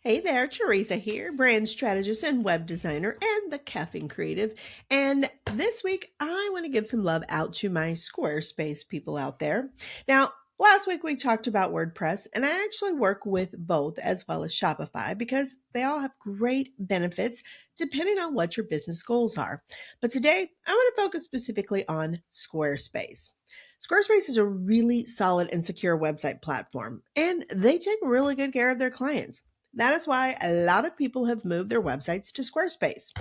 Hey there, Teresa here, brand strategist and web designer and the caffeine creative. And this week, I want to give some love out to my Squarespace people out there. Now, last week we talked about WordPress, and I actually work with both as well as Shopify because they all have great benefits depending on what your business goals are. But today, I want to focus specifically on Squarespace. Squarespace is a really solid and secure website platform, and they take really good care of their clients. That is why a lot of people have moved their websites to Squarespace.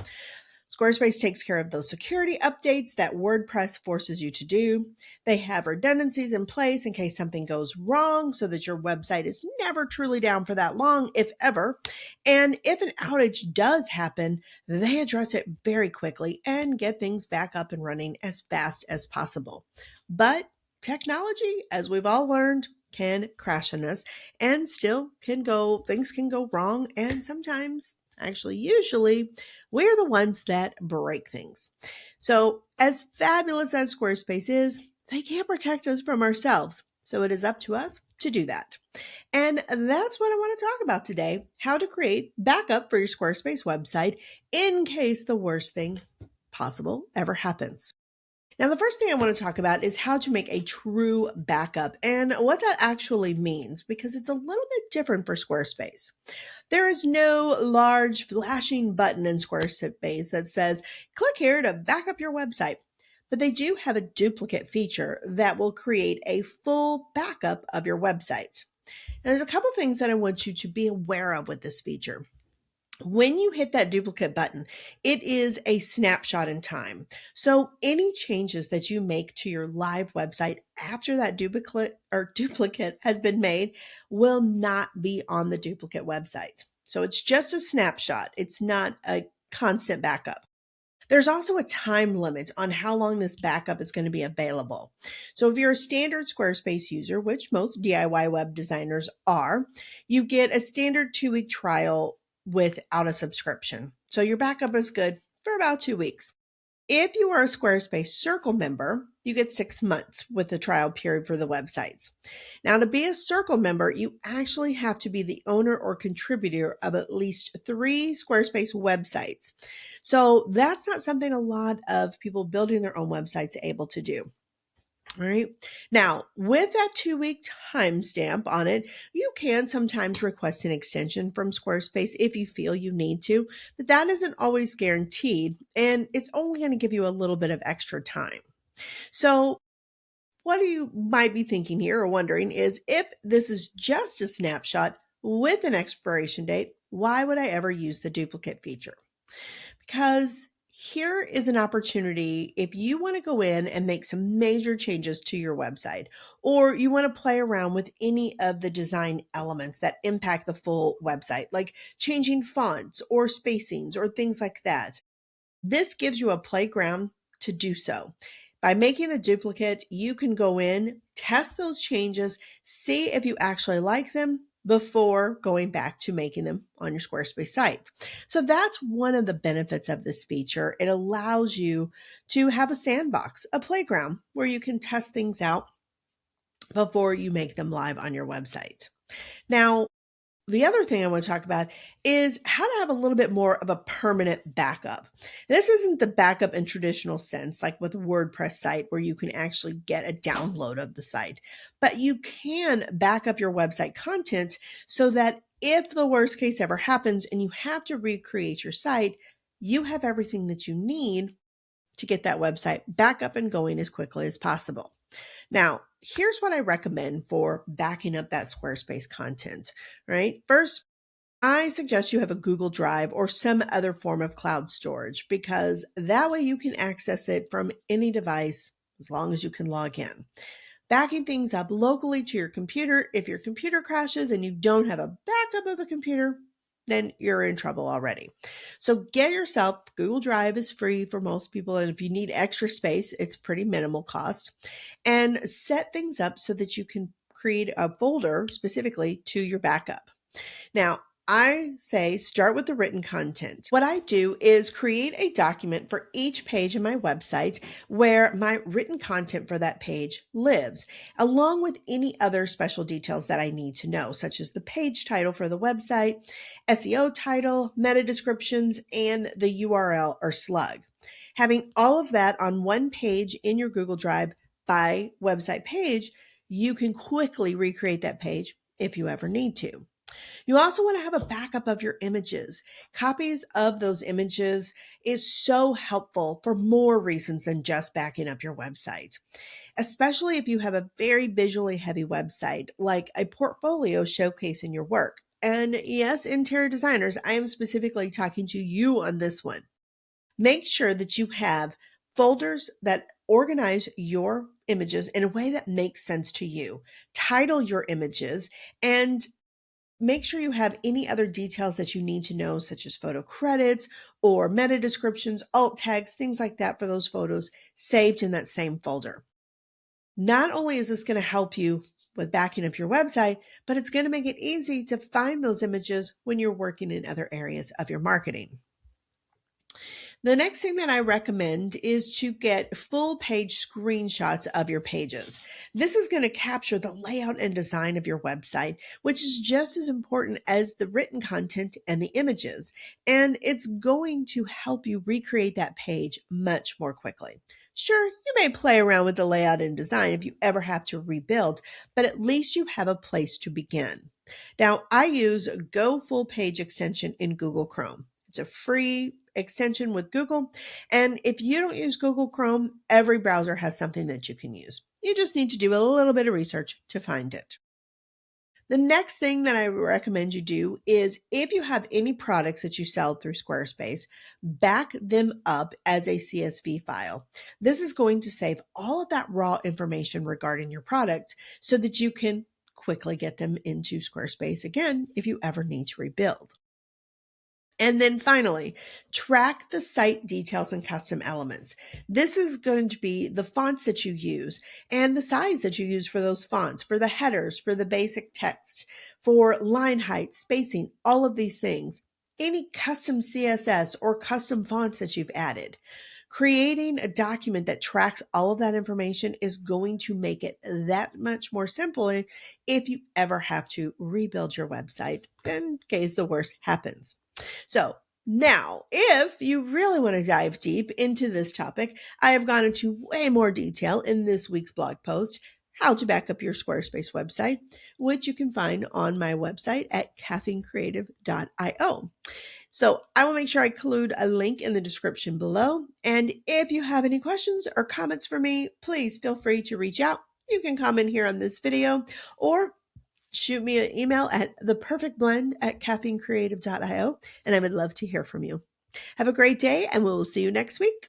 Squarespace takes care of those security updates that WordPress forces you to do. They have redundancies in place in case something goes wrong so that your website is never truly down for that long, if ever. And if an outage does happen, they address it very quickly and get things back up and running as fast as possible. But technology, as we've all learned, can crash on us and still things can go wrong. And sometimes, actually, usually, we're the ones that break things. So, as fabulous as Squarespace is, they can't protect us from ourselves. So, it is up to us to do that. And that's what I want to talk about today, how to create backup for your Squarespace website in case the worst thing possible ever happens. Now, the first thing I want to talk about is how to make a true backup and what that actually means, because it's a little bit different for Squarespace. There is no large flashing button in Squarespace that says, click here to back up your website. But they do have a duplicate feature that will create a full backup of your website. And there's a couple things that I want you to be aware of with this feature. When you hit that duplicate button, it is a snapshot in time. So any changes that you make to your live website after that duplicate has been made will not be on the duplicate website. So it's just a snapshot. It's not a constant backup. There's also a time limit on how long this backup is going to be available. So if you're a standard Squarespace user, which most DIY web designers are, you get a standard 2-week trial without a subscription. So your backup is good for about 2 weeks. If you are a Squarespace Circle member, you get 6 months with the trial period for the websites. Now, to be a Circle member, you actually have to be the owner or contributor of at least 3 Squarespace websites. So that's not something a lot of people building their own websites are able to do. All right. Now, with that 2-week timestamp on it, you can sometimes request an extension from Squarespace if you feel you need to, but that isn't always guaranteed, and it's only going to give you a little bit of extra time. So, what you might be thinking here or wondering is if this is just a snapshot with an expiration date, why would I ever use the duplicate feature? Because here is an opportunity if you want to go in and make some major changes to your website, or you want to play around with any of the design elements that impact the full website, like changing fonts or spacings or things like that. This gives you a playground to do so. By making the duplicate, you can go in, test those changes, see if you actually like them before going back to making them on your Squarespace site. So that's one of the benefits of this feature. It allows you to have a sandbox, a playground where you can test things out before you make them live on your website. Now, the other thing I want to talk about is how to have a little bit more of a permanent backup. This isn't the backup in traditional sense, like with a WordPress site where you can actually get a download of the site, but you can back up your website content so that if the worst case ever happens and you have to recreate your site, you have everything that you need to get that website back up and going as quickly as possible. Now, here's what I recommend for backing up that Squarespace content, right? First, I suggest you have a Google Drive or some other form of cloud storage because that way you can access it from any device as long as you can log in. Backing things up locally to your computer, if your computer crashes and you don't have a backup of the computer, then you're in trouble already. So get yourself, Google Drive is free for most people. And if you need extra space, it's pretty minimal cost. And set things up so that you can create a folder specifically to your backup. Now, I say start with the written content. What I do is create a document for each page of my website where my written content for that page lives, along with any other special details that I need to know, such as the page title for the website, SEO title, meta descriptions, and the URL or slug. Having all of that on one page in your Google Drive by website page, you can quickly recreate that page if you ever need to. You also want to have a backup of your images. Copies of those images is so helpful for more reasons than just backing up your website, especially if you have a very visually heavy website like a portfolio showcasing your work. And yes, interior designers, I am specifically talking to you on this one. Make sure that you have folders that organize your images in a way that makes sense to you. Title your images and make sure you have any other details that you need to know, such as photo credits or meta descriptions, alt tags, things like that for those photos saved in that same folder. Not only is this going to help you with backing up your website, but it's going to make it easy to find those images when you're working in other areas of your marketing. The next thing that I recommend is to get full page screenshots of your pages. This is going to capture the layout and design of your website, which is just as important as the written content and the images. And it's going to help you recreate that page much more quickly. Sure, you may play around with the layout and design if you ever have to rebuild, but at least you have a place to begin. Now, I use Go Full Page extension in Google Chrome. It's a free extension with Google. And if you don't use Google Chrome, every browser has something that you can use. You just need to do a little bit of research to find it. The next thing that I recommend you do is if you have any products that you sell through Squarespace, back them up as a CSV file. This is going to save all of that raw information regarding your product so that you can quickly get them into Squarespace again if you ever need to rebuild. And then finally, track the site details and custom elements. This is going to be the fonts that you use and the size that you use for those fonts, for the headers, for the basic text, for line height, spacing, all of these things. Any custom CSS or custom fonts that you've added. Creating a document that tracks all of that information is going to make it that much more simpler if you ever have to rebuild your website in case the worst happens. So now, if you really want to dive deep into this topic, I have gone into way more detail in this week's blog post, How to Back Up Your Squarespace Website, which you can find on my website at caffeinecreative.io. So I will make sure I include a link in the description below. And if you have any questions or comments for me, please feel free to reach out. You can comment here on this video or shoot me an email at theperfectblend@caffeinecreative.io, and I would love to hear from you. Have a great day, and we'll see you next week.